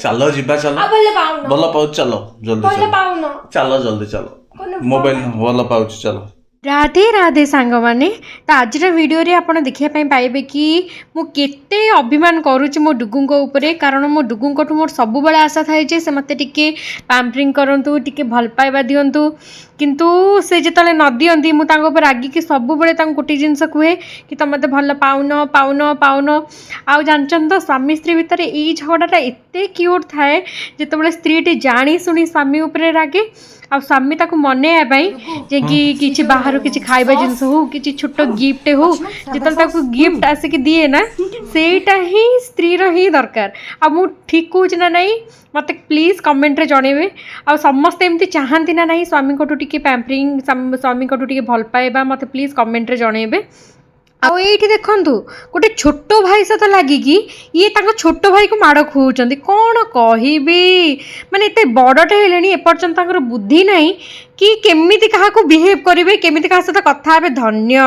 चलो जीवा चलो भल पाउच चलो जल्दी चलो चलो जल्दी चलो मोबाइल भल पाउच चलो। राधे राधे सांग माने तो आज वीडियो रे आपण देखिया पाइबे कि मु केते अभिमान करूची मो डुगुंको ऊपरे कारण मो डुगुंको मोर सब बळे आशा थाए जे से मते टिके पैम्परिंग करंतु टिके भल पाइबा दियंतु किंतु से जेतले न दियंती मु तांको ऊपर रागी कि सब बळे तांको गोटे जिंस कुहे कि तुम मते भल पाउन पाउन पाउन आउ जानचन तो स्वामी स्त्री भितर एई झगड़ाटा एते क्यूट थाए जेतबळे स्त्रीटी जानी सुनी स्वामी ऊपरे रागे आ स्वामी ताको मनेया पई जे कि किछि बाहर किछि खाइबा जिंस हो किछि छोटो गिफ्ट हो जेतल ताको गिफ्ट आसे कि दिए ना सेटा ही स्त्री रो ही दरकार आ मु ठीक कहूछ ना नहीं मते प्लीज कमेंट रे जणेबे आ समस्त एमती चाहंती ना नहीं स्वामी कोटो टिके पैम्परिंग स्वामी कोटो टिके भल पाएबा मते प्लीज कमेंट रे जणेबे। आ एठी देखंतु गोटे छोट भाई सहित लागिकी ये तांको छोट भाई को माड़ खुचंती कौन कहबी माने एते बड़टे हेलेनी एपर्यंत तांकर बुद्धि नहीं कि केमिति काहा को बिहेव करिवे केमिति काहा सहित कथा हेबे धन्य।